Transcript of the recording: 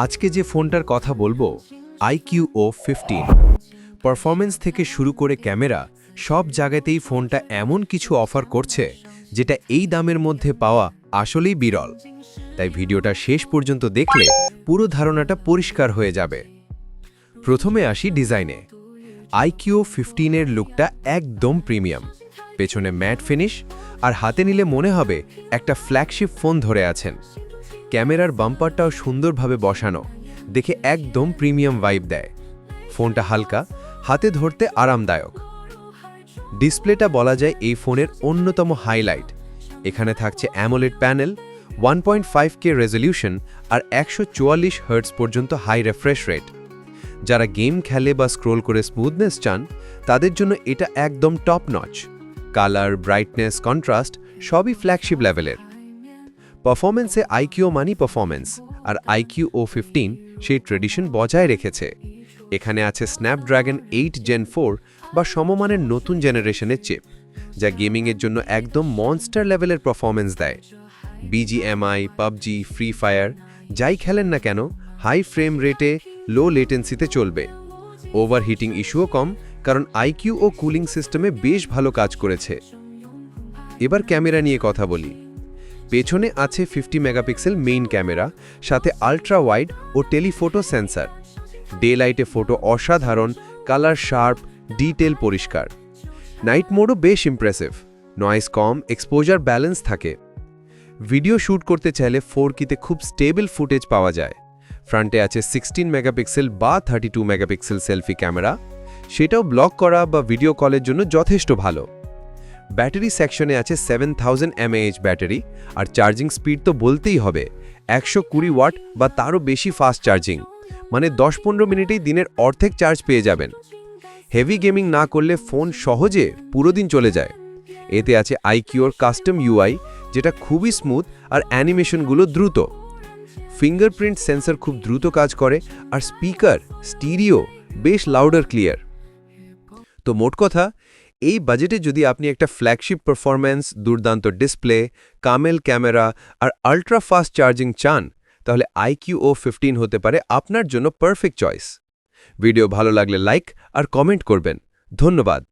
আজকে যে ফোনটার কথা বলবো iQO15 পারফরম্যান্স থেকে শুরু করে ক্যামেরা সব জায়গাতেই ফোনটা এমন কিছু অফার করছে যেটা এই দামের মধ্যে পাওয়া আসলেই বিরল। তাই ভিডিওটা শেষ পর্যন্ত দেখলে পুরো ধারণাটা পরিষ্কার হয়ে যাবে। প্রথমে আসি ডিজাইনে। iQO15 এর লুকটা একদম প্রিমিয়াম, পেছনে ম্যাট ফিনিশ আর হাতে নিলে মনে হবে একটা ফ্ল্যাগশিপ ফোন ধরে আছেন। ক্যামেরার বাম্পারটাও সুন্দরভাবে বসানো, দেখে একদম প্রিমিয়াম ভাইব দেয়। ফোনটা হালকা, হাতে ধরতে আরামদায়ক। ডিসপ্লেটা বলা যায় এই ফোনের অন্যতম হাইলাইট। এখানে থাকছে অ্যামোলেড প্যানেল, 1.5K রেজলিউশন আর 144 হার্টজ পর্যন্ত হাই রিফ্রেশ রেট। যারা গেম খেলে বা স্ক্রোল করে স্মুথনেস চান তাদের জন্য এটা একদম top notch. Colour, brightness, contrast সবই ফ্ল্যাগশিপ লেভেলের। পারফরম্যান্সে iQO মানি পারফরম্যান্স, আর iQO15 সেই ট্রেডিশন বজায় রেখেছে। এখানে আছে স্ন্যাপড্রাগন 8 Gen 4 বা সমমানের নতুন জেনারেশনের চিপ, যা গেমিংয়ের জন্য একদম মনস্টার লেভেলের পারফরম্যান্স দেয়। BGMI, পাবজি, ফ্রি ফায়ার যাই খেলেন না কেন হাই ফ্রেম রেটে লো লেটেন্সিতে চলবে। ওভারহিটিং ইস্যুও কম, কারণ iQO কুলিং সিস্টেমে বেশ ভালো কাজ করেছে। এবার ক্যামেরা নিয়ে কথা বলি। পেছনে আছে 50 মেগাপিক্সেল মেইন ক্যামেরা, সাথে আল্ট্রা ওয়াইড ও টেলিফোটো সেন্সর। ডে লাইটে ফটো অসাধারণ, কালার শার্প, ডিটেল পরিষ্কার। নাইট মোডও বেশ ইমপ্রেসিভ, নয়েজ কম, এক্সপোজার ব্যালেন্স থাকে। ভিডিও শ্যুট করতে চাইলে 4K-তে খুব স্টেবল ফুটেজ পাওয়া যায়। ফ্রন্টে আছে 16 মেগাপিক্সেল বা 32 মেগাপিক্সেল সেলফি ক্যামেরা, সেটাও ব্লক করা বা ভিডিও কলের জন্য যথেষ্ট ভালো। ব্যাটারি সেকশনে আছে 7000 mAh ব্যাটারি, আর চার্জিং স্পিড তো বলতেই হবে, 120 ওয়াট বা তারও বেশি ফাস্ট চার্জিং, মানে 10-15 মিনিটেই দিনের অর্ধেক চার্জ পেয়ে যাবেন। হেভি গেমিং না করলে ফোন সহজে পুরো দিন চলে যায়। এতে আছে iQOর কাস্টম UI, যেটা খুবই স্মুথ আর অ্যানিমেশনগুলো দ্রুত। ফিঙ্গারপ্রিন্ট সেন্সর খুব দ্রুত কাজ করে, আর স্পিকার স্টিরিও বেশ লাউডার ক্লিয়ার। তো মোট কথা, এই বাজেটে যদি আপনি একটা ফ্ল্যাগশিপ পারফরম্যান্স, দুর্দান্ত ডিসপ্লে, কামেল ক্যামেরা আর আল্ট্রা ফাস্ট চার্জিং চান, তাহলে iQO15 হতে পারে আপনার জন্য পারফেক্ট চয়েস। ভিডিও ভালো লাগলে লাইক আর কমেন্ট করবেন। ধন্যবাদ।